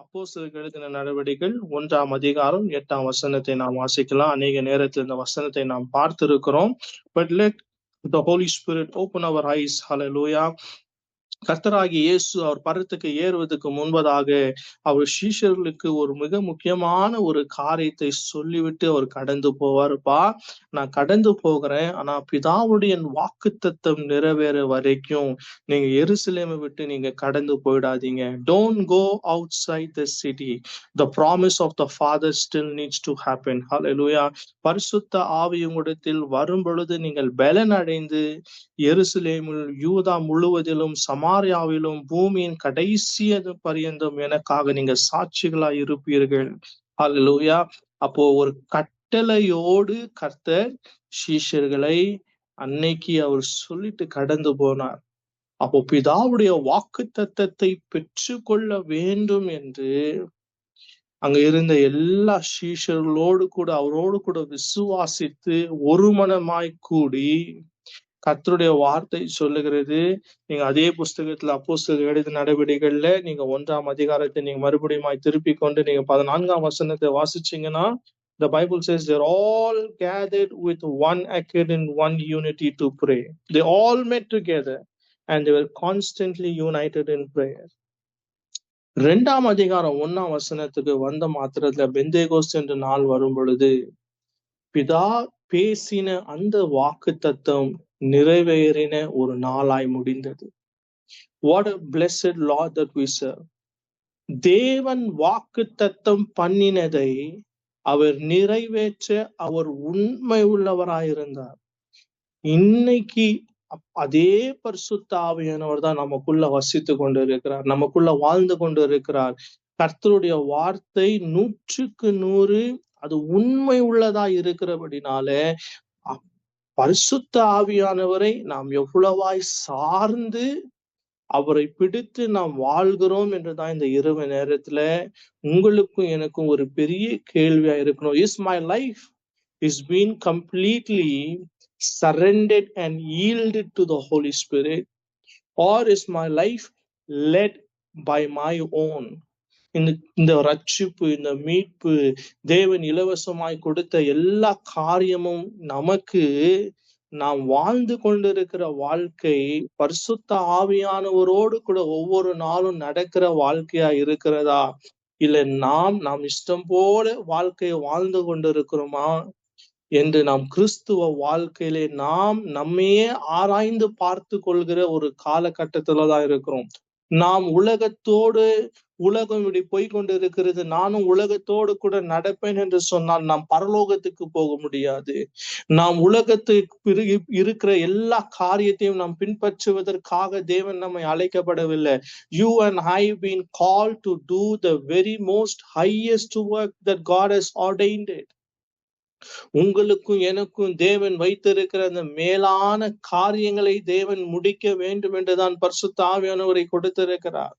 அப்போஸ்தலருக்கு எழுதின நடவடிக்கைகள் 1ஆம் அதிகாரம் 8ஆம் வசனத்தை நாம் வாசிக்கலாம். அநேக நேரத்தில் இந்த வசனத்தை நாம் பார்த்திருக்கிறோம். But let the Holy Spirit open our eyes. Hallelujah. கர்த்தராகிய இயேசு அவர் பரத்துக்கு ஏறுவதற்கு முன்பதாக அவர் சீஷர்களுக்கு ஒரு மிக முக்கியமான ஒரு காரியத்தை சொல்லிவிட்டு அவர் கடந்து போவாருப்பா. நான் கடந்து போகிறேன், ஆனா பிதாவுடைய வாக்குத்தத்தம் நிறைவேற வரைக்கும் நீங்க எருசலேமை விட்டு நீங்க கடந்து போயிடாதீங்க. Don't go outside the city. The promise of the Father still needs to happen. Hallelujah. பரிசுத்த ஆவி உங்களிடத்தில் வரும் பொழுது நீங்கள் பலன் அடைந்து எருசலேமில் யூதா முழுவதிலும் சமாரியாவிலும் பூமியின் கடைசி பரியந்தம் எனக்காக நீங்க சாட்சிகளா இருப்பீர்கள். ஹல்லேலூயா. அப்போ ஒரு கட்டளையோடு கர்த்தர் சீஷர்களை அன்னைக்கு அவர் சொல்லிட்டு கடந்து போனார். அப்போ பிதாவுடைய வாக்குத்தத்தத்தை பெற்றுக்கொள்ள வேண்டும் என்று அங்க இருந்த எல்லா சீஷர்களோடு கூட அவரோடு கூட விசுவாசித்து ஒரு மனமாய் கூடி கர்த்தருடைய வார்த்தை சொல்லுகிறது. நீங்க அதே புஸ்தகத்துல அப்போஸ்தலர் எழுதின நடவடிக்கைகள்ல நீங்க 1ஆம் அதிகாரத்தை நீங்க மறுபடியும் திருப்பி கொண்டு நீங்க 14ஆம் வசனத்தை வாசிச்சீங்கன்னா, the Bible says they're all gathered with one accord and one unity to pray. They all met together and they were constantly united in prayer. 2ஆம் அதிகாரம் 1ஆம் வசனத்துக்கு வந்த மாத்திரத்துல பெந்தேகோஸ்து என்ற நாள் வரும் பொழுது பிதா பேசின அந்த வாக்குத்தத்தம் நிறைவேறின ஒரு நாளாய் முடிந்தது. What a blessed Lord that we serve. தேவன் வாக்குத்தத்தம் பண்ணினதை அவர் நிறைவேற்ற அவர் உண்மை உள்ளவராயிருந்தார். இன்னைக்கு அதே பரிசுத்த ஆவியானவர் தான் நமக்குள்ள வசித்து கொண்டு இருக்கிறார், நமக்குள்ள வாழ்ந்து கொண்டு இருக்கிறார். கர்த்தருடைய வார்த்தை 100க்கு 100 அது உண்மை உள்ளதா இருக்கிறபடினால பரிசுத்த ஆவியானவரை நாம் எவ்வளவாய் சார்ந்து அவரை பிடித்து நாம் வாழ்கிறோம் என்றுதான் இந்த இரவு நேரத்துல உங்களுக்கும் எனக்கும் ஒரு பெரிய கேள்வியா இருக்கணும். Is my life is being completely surrendered and yielded to the Holy Spirit, or is my life led by my own? இந்த ரட்சிப்பு, இந்த மீட்பு, தேவன் இலவசமாய் கொடுத்த எல்லா காரியமும் நமக்கு நாம் வாழ்ந்து கொண்டிருக்கிற வாழ்க்கை பரிசுத்த ஆவியானவரோடு கூட ஒவ்வொரு நாளும் நடக்கிற வாழ்க்கையா இருக்கிறதா, இல்ல நாம் இஷ்டம் போல வாழ்க்கையை வாழ்ந்து கொண்டிருக்கிறோமா என்று நாம் கிறிஸ்துவ வாழ்க்கையிலே நாம் நம்மையே ஆராய்ந்து பார்த்து கொள்கிற ஒரு காலகட்டத்துலதான் இருக்கிறோம். நாம் உலகம் இப்படி போய்கொண்டு இருக்கிறது, நானும் உலகத்தோடு கூட நடப்பேன் என்று சொன்னால் நாம் பரலோகத்துக்கு போக முடியாது. நாம் உலகத்துக்கு இருக்கிற எல்லா காரியத்தையும் நாம் பின்பற்றுவதற்காக தேவன் நம்மை அழைக்கப்படவில்லை. You and I have been called to do the very most highest work that God has ordained it. உங்களுக்கும் எனக்கும் தேவன் வைத்திருக்கிற அந்த மேலான காரியங்களை தேவன் முடிக்க வேண்டும் என்றுதான் பரிசுத்த ஆவியானவரை கொடுத்திருக்கிறார்.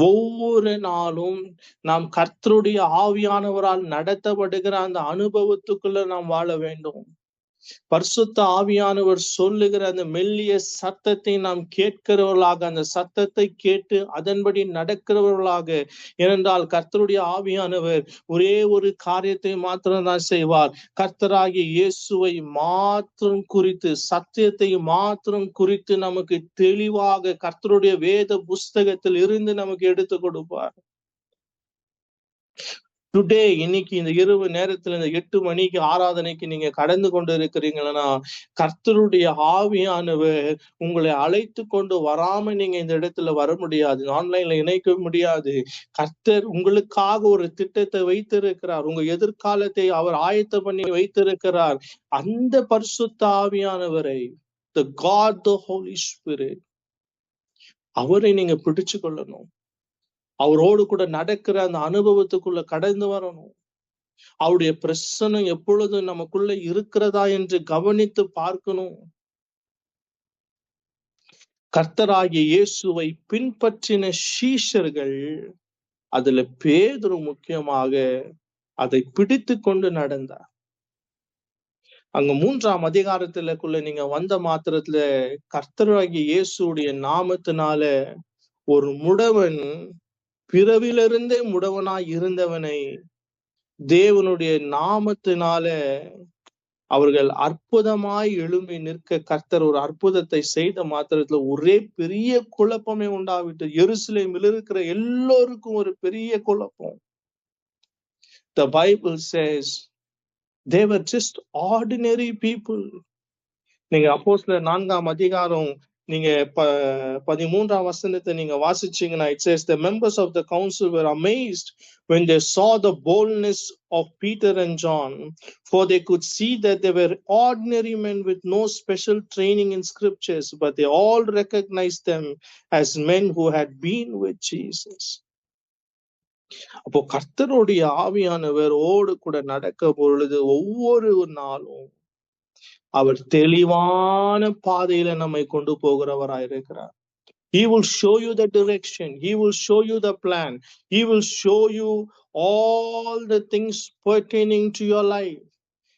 ஒவ்வொரு நாளும் நாம் கர்த்தருடைய ஆவியானவரால் நடத்தப்படுகிற அந்த அனுபவத்துக்குள்ள நாம் வாழ வேண்டும். பரிசுத்த ஆவியானவர் சொல்லுகிற அந்த மெல்லிய சத்தத்தை நாம் கேட்கிறவர்களாக, அந்த சத்தத்தை கேட்டு அதன்படி நடக்கிறவர்களாக. ஏனென்றால் கர்த்தருடைய ஆவியானவர் ஒரே ஒரு காரியத்தை மாத்திரம் தான் செய்வார். கர்த்தராகிய இயேசுவை மாத்திரம் குறித்து, சத்தியத்தை மாத்திரம் குறித்து நமக்கு தெளிவாக கர்த்தருடைய வேத புஸ்தகத்தில் இருந்து நமக்கு எடுத்து கொடுப்பார். டுடே, இன்னைக்கு இந்த இரவு நேரத்துல இந்த 8 மணிக்கு ஆராதனைக்கு நீங்க கடந்து கொண்டு இருக்கிறீங்கன்னா, கர்த்தருடைய ஆவியானவர் உங்களை அழைத்து கொண்டு வராம நீங்க இந்த இடத்துல வர முடியாது, ஆன்லைன்ல இணைக்க முடியாது. கர்த்தர் உங்களுக்காக ஒரு திட்டத்தை வைத்திருக்கிறார், உங்க எதிர்காலத்தை அவர் ஆயத்த பண்ணி வைத்திருக்கிறார். அந்த பரிசுத்த ஆவியானவரை, the God, the Holy Spirit, அவரை நீங்க பிடிச்சு கொள்ளணும். அவரோடு கூட நடக்கிற அந்த அனுபவத்துக்குள்ள கடந்து வரணும். அவருடைய பிரசன்னம் எப்பொழுதும் நமக்குள்ள இருக்கிறதா என்று கவனித்து பார்க்கணும். கர்த்தராகிய இயேசுவை பின்பற்றின சீஷர்கள், அதுல பேதுரு முக்கியமாக அதை பிடித்து கொண்டு நடந்தார். அங்க 3ஆம் அதிகாரத்துக்குள்ள நீங்க வந்த மாத்திரத்துல கர்த்தராகிய இயேசுடைய நாமத்தினால ஒரு முடவன் பிறவிலிருந்தே முடவனாய் இருந்தவனை தேவனுடைய நாமத்தினால அவர்கள் அற்புதமாய் எழும்பி நிற்க கர்த்தர் ஒரு அற்புதத்தை செய்த மாத்திரத்துல ஒரே பெரிய குழப்பமே உண்டாவிட்டு எருசலேமில் இருக்கிற எல்லோருக்கும் ஒரு பெரிய குழப்பம். The Bible says they were just ordinary people. நீங்க அப்போஸ்தலர் 4ஆம் அதிகாரம் நீங்க 13ஆம் வசனத்தை நீங்க வாசிச்சீங்கன்னா, it says the members of the council were amazed when they saw the boldness of Peter and John, for they could see that they were ordinary men with no special training in scriptures, but they all recognized them as men who had been with Jesus. அப்போ கர்த்தருடைய ஆவியானவர் ஓடு கூட நடக்க பொழுது ஒவ்வொரு நாளும் அவர் தெளிவான பாதையில நம்மை கொண்டு போகிறவராயிருக்கிறார். He will show you the direction. He will show you the plan. He will show you all the things pertaining to your life.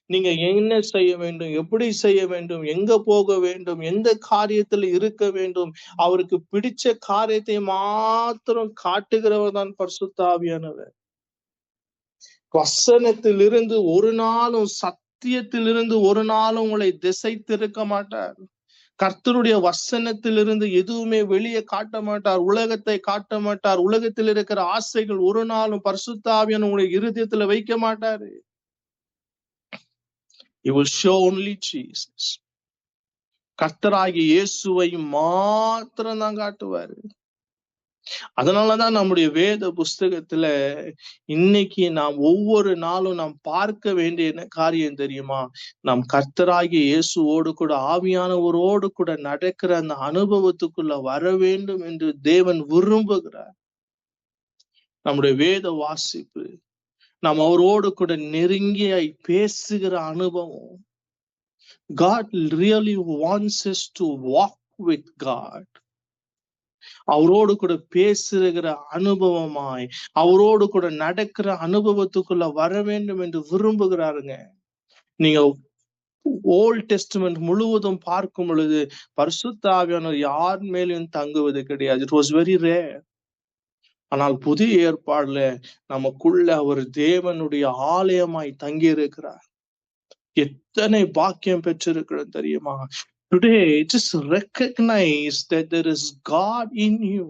நீங்க என்ன செய்ய வேண்டும், எப்படி செய்ய வேண்டும், எங்க போக வேண்டும், எந்த காரியத்துல இருக்க வேண்டும், அவருக்கு பிடிச்ச காரியத்தை மாத்திரம் காட்டுகிறவர் தான் பரிசுத்த ஆவியானவர். வசனத்திலிருந்து ஒரு நாளும் சத்தியத்திலிருந்து ஒரு நாளும் உங்களை திசை திருக்க மாட்டார். கர்த்தருடைய வசனத்திலிருந்து எதுவுமே வெளியே காட்ட மாட்டார், உலகத்தை காட்ட மாட்டார். உலகத்தில் இருக்கிற ஆசைகள் ஒரு நாளும் பரிசுத்த ஆவியான உங்களுடைய இருதயத்துல வைக்க மாட்டாரு. He will show only Jesus. கர்த்தராகிய இயேசுவை மாத்திரம் தான் காட்டுவாரு. அதனாலதான் நம்முடைய வேத புஸ்தகத்துல இன்னைக்கு நாம் ஒவ்வொரு நாளும் நாம் பார்க்க வேண்டிய என்ன காரியம் தெரியுமா? நாம் கர்த்தராகிய இயேசுவோடு கூட ஆவியானவரோடு கூட நடக்கிற அந்த அனுபவத்துக்குள்ள வர வேண்டும் என்று தேவன் விரும்புகிறார். நம்முடைய வேத வாசிப்பு, நாம் அவரோடு கூட நெருங்கியாய் பேசுகிற அனுபவம். God really wants us to walk with God. அவரோடு கூட பேசுகிற அனுபவமாய், அவரோடு கூட நடக்கிற அனுபவத்துக்குள்ள வர வேண்டும் என்று விரும்புகிறாருங்க. நீங்க ஓல்ட் டெஸ்டமெண்ட் முழுவதும் பார்க்கும் பொழுது பரிசுத்த ஆவியானவர் யார் மேலும் தங்குவது கிடையாது. It was very rare. ஆனால் புதிய ஏற்பாடுல நமக்குள்ள அவர் தேவனுடைய ஆலயமாய் தங்கி இருக்கிறார். எத்தனை பாக்கியம் பெற்றிருக்கிறது தெரியுமா? Today, just recognize that there is God in you.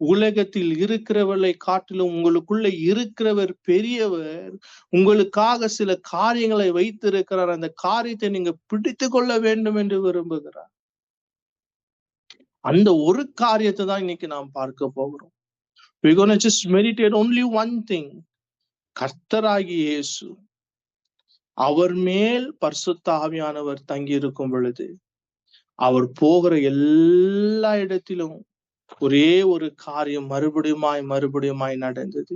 உலகத்தில் இருக்கிறவர்களை காட்டிலும் உங்களுக்குள்ள இருக்கிறவர் பெரியவர். உங்களுக்காக சில காரியங்களை வைத்திருக்கிறார். அந்த காரியத்தை நீங்க பிடித்து கொள்ள வேண்டும் என்று விரும்புகிறார். அந்த ஒரு காரியத்தை தான் இன்னைக்கு நாம் பார்க்க போகிறோம். We're going to just meditate only one thing. கர்த்தராகிய இயேசு, அவர் மேல் பரிசுத்த ஆவியானவர் தங்கி இருக்கும் பொழுது அவர் போகிற எல்லா இடத்திலும் ஒரே ஒரு காரியம் மறுபடியுமாய் நடந்தது.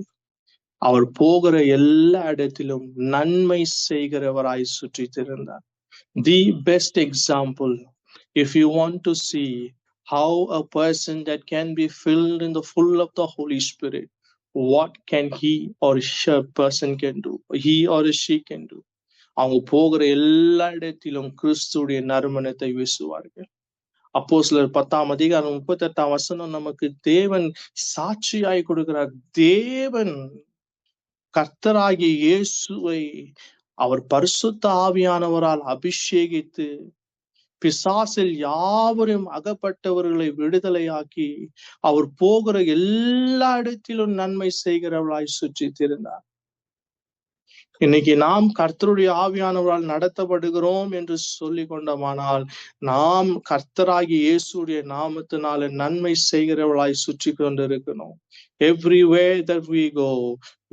அவர் போகிற எல்லா இடத்திலும் நன்மை செய்கிறவராய் சுற்றி திரிந்தார். The best example, if you want to see how a person that can be filled in the full of the Holy Spirit, what can he or she person can do, he or she can do. அவங்க போகிற எல்லா இடத்திலும் கிறிஸ்துடைய நறுமணத்தை வீசுவார்கள். அப்போஸ்தலர் 10ஆம் அதிகாரம் 38ஆம் வசனம் நமக்கு தேவன் சாட்சியாய் கொடுக்கிறார். தேவன் கர்த்தராகிய இயேசுவை அவர் பரிசுத்த ஆவியானவரால் அபிஷேகித்து பிசாசில் யாவரும் அகப்பட்டவர்களை விடுதலையாக்கி அவர் போகிற எல்லா இடத்திலும் நன்மை செய்கிறவர்களாய் சுற்றி திரிந்தார். இன்னைக்கு நாம் கர்த்தருடைய ஆவியானவரால் நடத்தப்படுகிறோம் என்று சொல்லி கொண்டோமானால் நாம் கர்த்தராகிய இயேசுடைய நாமத்தினால நன்மை செய்கிறவர்களாய் சுற்றி கொண்டிருக்கணும். Everywhere that we go,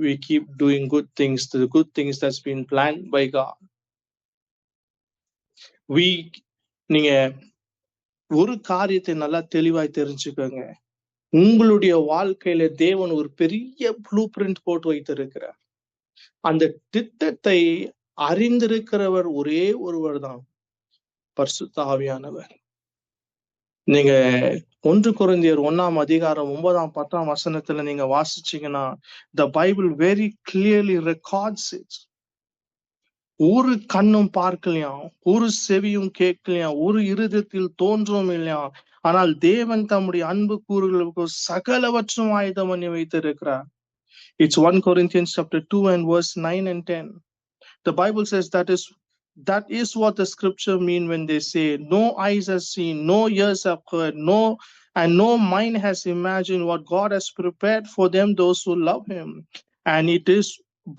we keep doing good things, the good things that's been planned by God. நீங்க ஒரு காரியத்தை நல்லா தெளிவாய் தெரிஞ்சுக்கோங்க. உங்களுடைய வாழ்க்கையில தேவன் ஒரு பெரிய ப்ளூ பிரிண்ட் போட்டு வைத்திருக்கிறார். அந்த திட்டத்தை அறிந்திருக்கிறவர் ஒரே ஒருவர் தான், பரிசுத்த ஆவியானவர். நீங்க 1 கொரிந்தியர் 1ஆம் அதிகாரம் 9ஆம் 10ஆம் வசனத்துல நீங்க வாசிச்சீங்கன்னா, the Bible very clearly records it. ஒரு கண்ணும் பார்க்கலையாம், ஒரு செவியும் கேட்கலையாம், ஒரு இருதயத்தில் தோன்றவும் இல்லையா, ஆனால் தேவன் தம்முடைய அன்பு கூறுகளுக்கு சகலவற்றும் ஆயுதம் பண்ணி வைத்திருக்கிறார். It's 1 Corinthians chapter 2 and verse 9 and 10. The Bible says that is what the scripture mean when they say, no eyes has seen, no ears have heard, no mind has imagined what God has prepared for them, those who love him.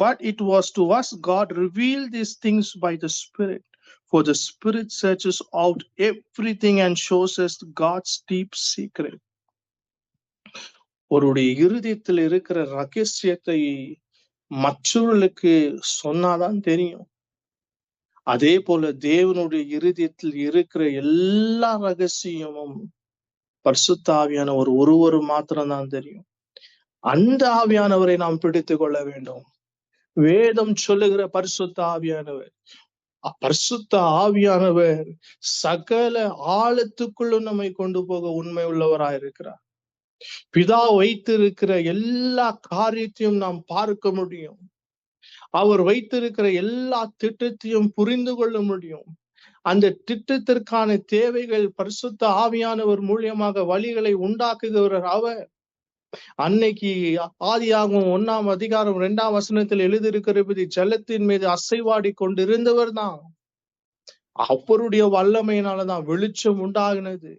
But it was to us God revealed these things by the Spirit. For the Spirit searches out everything and shows us God's deep secret. ஒருடைய இருதயத்தில் இருக்கிற ரகசியத்தை மற்றவர்களுக்கு சொன்னாதான் தெரியும். அதே போல தேவனுடைய இருதயத்தில் இருக்கிற எல்லா ரகசியமும் பரிசுத்த ஆவியானவர் ஒருவர் மாத்திரம்தான் தெரியும். அந்த ஆவியானவரை நாம் பிடித்துக் கொள்ள வேண்டும். வேதம் சொல்லுகிற பரிசுத்த ஆவியானவர், பரிசுத்த ஆவியானவர் சகல ஆழத்துக்குள்ளும் நம்மை கொண்டு போக உண்மை உள்ளவராயிருக்கிறார். பிதா வைத்திருக்கிற எல்லா காரியத்தையும் நாம் பார்க்க முடியும். அவர் வைத்திருக்கிற எல்லா திட்டத்தையும் புரிந்து கொள்ள முடியும். அந்த திட்டத்திற்கான தேவைகள் பரிசுத்த ஆவியானவர் மூலியமாக வழிகளை உண்டாக்குகிறவர் அவர். அன்னைக்கு ஆதியாகமம் 1ஆம் அதிகாரம் 2ஆம் வசனத்தில் எழுதியிருக்கிறபடி ஜலத்தின் மீது அசைவாடி கொண்டிருந்தவர் தான். அவருடைய வல்லமையினாலதான் வெளிச்சம் உண்டாகினது.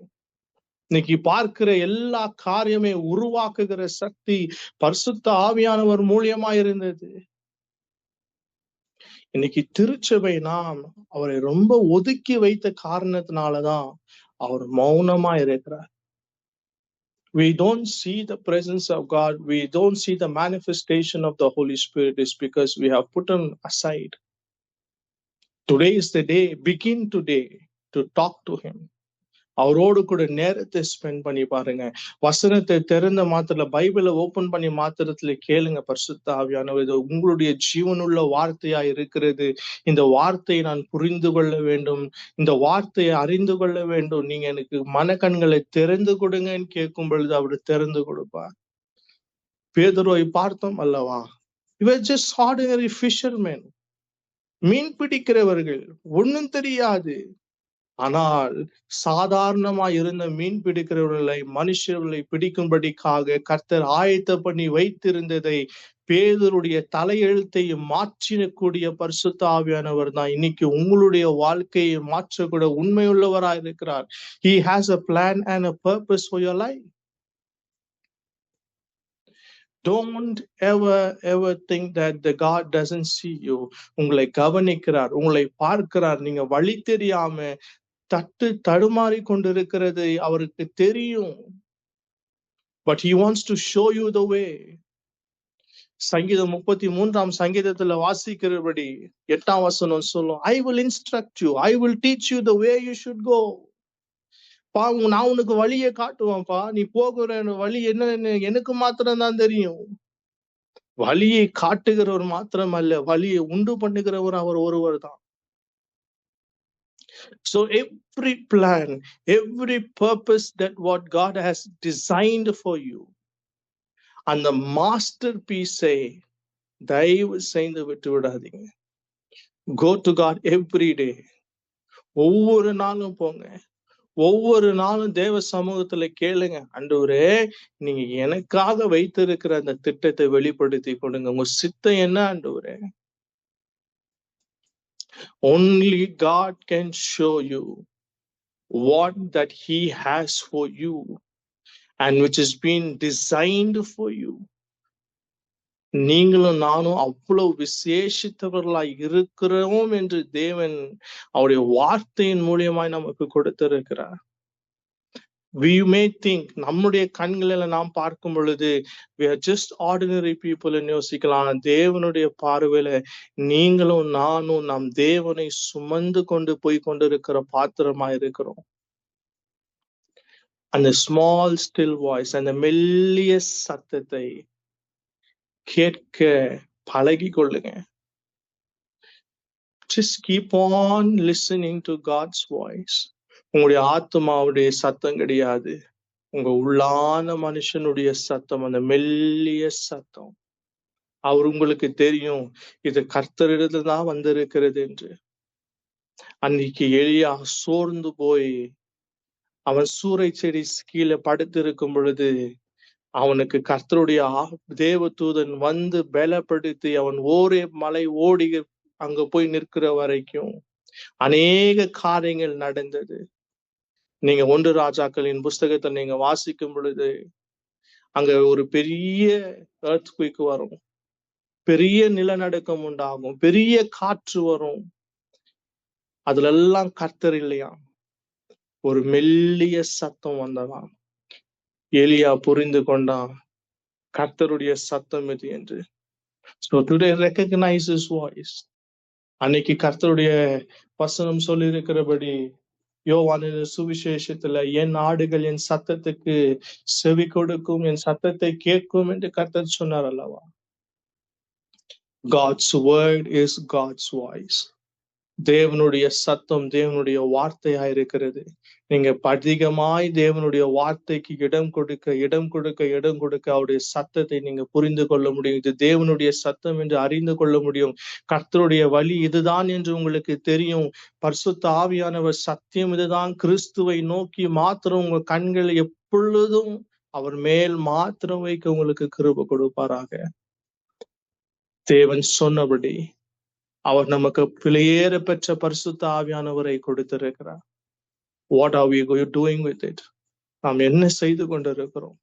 இன்னைக்கு பார்க்கிற எல்லா காரியமே உருவாக்குகிற சக்தி பரிசுத்த ஆவியானவர் மூலியமா இருந்தது. இன்னைக்கு திருச்சபை நாம் அவரை ரொம்ப ஒதுக்கி வைத்த காரணத்தினாலதான் அவர் மௌனமா இருக்கிறார். We don't see the presence of God. We don't see the manifestation of the Holy Spirit is because we have put him aside. Today is the day. Begin today to talk to him. அவரோடு கூட நேரத்தை spend பண்ணி பாருங்க. வசனத்தை திறந்த மாத்திர பைபிளை open பண்ணி மாத்திரத்துல கேளுங்க. பரிசுத்த ஆவியானவர் இது உங்களுடைய ஜீவனுள்ள வார்த்தையா இருக்கிறது. இந்த வார்த்தையை நான் புரிந்து கொள்ள வேண்டும், இந்த வார்த்தையை அறிந்து கொள்ள வேண்டும். நீங்க எனக்கு மனக்கண்களை திறந்து கொடுங்கன்னு கேட்கும் பொழுது அவர் திறந்து கொடுப்பார். பேதுருவை பார்த்தோம் அல்லவா? இவர் ஜஸ்ட் ஆர்டினரி ஃபிஷர்மேன், மீன் பிடிக்கிறவர்கள், ஒன்னும் தெரியாது. ஆனால் சாதாரணமா இருந்த மீன் பிடிக்கிறவர்களை மனுஷர்களை பிடிக்கும்படிக்காக கர்த்தர் ஆயத்த பண்ணி வைத்திருந்ததை பேதுருடைய தலையெழுத்தை மாற்றக்கூடிய பரிசுத்த ஆவியானவர் தான் இன்னைக்கு உங்களுடைய வாழ்க்கையை மாற்றக்கூட உண்மையுள்ளவராய் இருக்கிறார். He has a plan and a purpose for your life. Don't ever think that the God doesn't see you. உங்களை கவனிக்கிறார், உங்களை பார்க்கிறார். நீங்க வழி தெரியாம தடுமாறி கொண்டிருக்கிறது அவருக்கு தெரியும். But he wants to show you the way. சங்கீதம் 33ஆம் சங்கீதத்துல வாசிக்கிறபடி 8ஆம் வசனம் சொல்லும், I will instruct you, I will teach you the way you should go. நான் உனக்கு வழியை காட்டுவேன்ப்பா, நீ போகிற வழி என்னன்னு எனக்கு மாத்திரம்தான் தெரியும். வழியை காட்டுகிறவர் மாத்திரம் அல்ல, வழியை உண்டு பண்ணுகிறவர் அவர் ஒருவர் தான். So every plan, every purpose that what God has designed for you, அந்த masterpiece தயவு செய்து விட்டு விடாதீங்க. Go to God every day. ஒவ்வொரு நாளும் போங்க, ஒவ்வொரு நாளும் தேவ சமூகத்துல கேளுங்க, ஆண்டவரே நீங்க எனக்காக வைத்திருக்கிற அந்த திட்டத்தை வெளிப்படுத்தி கொடுங்க. உங்க சித்தம் என்ன ஆண்டவரே? Only God can show you what that he has for you and which has been designed for you. நீங்களும் நானும் அவ்வளவு விசேஷித்தவர்களாய் இருக்கிறோம் என்று தேவன் அவருடைய வார்த்தையின் மூலியமாய் நமக்கு கொடுத்திருக்கிறார். We may think, நம்முடைய கண்களில நாம் பார்க்கும் பொழுது we are just ordinary people ன்னு யோசிக்கலாம். தேவனுடைய பார்வையில நீங்களும் நானும் நம் தேவனை சுமந்து கொண்டு போய் கொண்டிருக்கிற பாத்திரமா இருக்கிறோம். அந்த ஸ்மால் ஸ்டில் வாய்ஸ், அந்த மெல்லிய சத்தத்தை கேட்க பழகி கொள்ளுங்க. Just keep on listening to God's voice. உங்களுடைய ஆத்மாவுடைய சத்தம் கிடையாது, உங்க உள்ளான மனுஷனுடைய சத்தம், அந்த மெல்லிய சத்தம். அவர் உங்களுக்கு தெரியும் இது கர்த்தரிடத்துல தான் வந்திருக்கிறது என்று. அன்னைக்கு எலியா சோர்ந்து போய் அவன் சூறை செடி கீழே படுத்திருக்கும் பொழுது அவனுக்கு கர்த்தருடைய தேவ தூதன் வந்து பலப்படுத்தி அவன் ஓரே மலை ஓடி அங்க போய் நிற்கிற வரைக்கும் அநேக காரியங்கள் நடந்தது. நீங்க 1 ராஜாக்களின் புஸ்தகத்தை நீங்க வாசிக்கும் பொழுது அங்க ஒரு பெரிய earthquake வரும், பெரிய நிலநடுக்கம் உண்டாகும், பெரிய காற்று வரும். அதுல எல்லாம் கர்த்தர் இல்லையா, ஒரு மெல்லிய சத்தம் வந்ததாம். எலியா புரிந்து கொண்டான் கர்த்தருடைய சத்தம் இது என்று. So today recognize his voice. அன்னைக்கு கர்த்தருடைய வசனம் சொல்லி இருக்கிறபடி யோவானின் சுவிசேஷத்துல என் ஆடுகள் என் சத்தத்துக்கு செவி கொடுக்கும், என் சத்தத்தை கேட்கும் என்று கர்த்தர் சொன்னார் அல்லவா. God's word is God's voice. தேவனுடைய சத்தம் தேவனுடைய வார்த்தையா இருக்கிறது. நீங்க அதிகமாய் தேவனுடைய வார்த்தைக்கு இடம் கொடுக்க அவருடைய சத்தத்தை நீங்க புரிந்து கொள்ள முடியும். இது தேவனுடைய சத்தம் என்று அறிந்து கொள்ள முடியும். கர்த்தருடைய வழி இதுதான் என்று உங்களுக்கு தெரியும். பரிசுத்த ஆவியானவர் சத்தியம் இதுதான், கிறிஸ்துவை நோக்கி மாத்திரம் உங்க கண்களை எப்பொழுதும் அவர் மேல் மாத்திரம் வைக்க உங்களுக்கு கிருபை கொடுப்பாராக. தேவன் சொன்னபடி அவர் நமக்கு விலையேற பெற்ற பரிசுத்த ஆவியானவரை கொடுத்திருக்கிறார். What are we doing with it? நாம் என்ன செய்து கொண்டிருக்கிறோம்?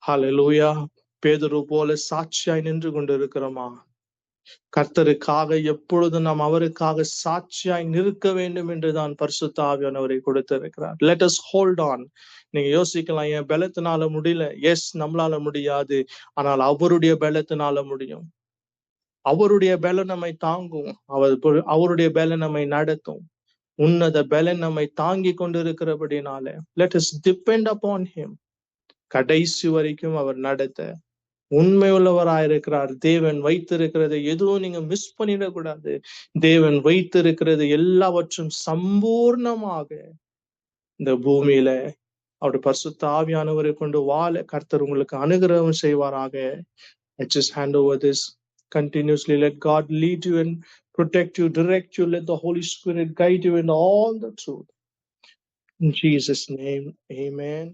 ஹல்லேலூயா. பேதுரு போல சாட்சியாய் நின்று கொண்டிருக்கிறோமா? கர்த்தருக்காக எப்பொழுதும் நாம் அவருக்காக சாட்சியாய் நிற்க வேண்டும் என்றுதான் பரிசுத்த ஆவியானவரை கொடுத்திருக்கிறார். Let us hold on. நீங்க யோசிக்கலாம், என் பலத்தினால முடியல. எஸ், நம்மளால முடியாது, ஆனால் அவருடைய பலத்தினால முடியும். அவருடைய பலன் நம்மை தாங்கும், அவருடைய பலன் நம்மை நடத்தும். உன்னத பலன் நம்மை தாங்கி கொண்டிருக்கிறபடினால let us depend upon him. கடைசி வரைக்கும் அவர் நடத்த உண்மை உள்ளவராயிருக்கிறார். தேவன் வைத்திருக்கிறதை எதுவும் நீங்க மிஸ் பண்ணிடக்கூடாது. தேவன் வைத்திருக்கிறது எல்லாவற்றும் சம்பூர்ணமாக இந்த பூமியில அவருடைய பரிசுத்த ஆவியானவரை கொண்டு வாழ கர்த்தர் உங்களுக்கு அனுகிரகம் செய்வாராக. I just hand over this continuously. Let God lead you and protect you, direct you. Let the Holy Spirit guide you in all the truth. In Jesus' name, amen.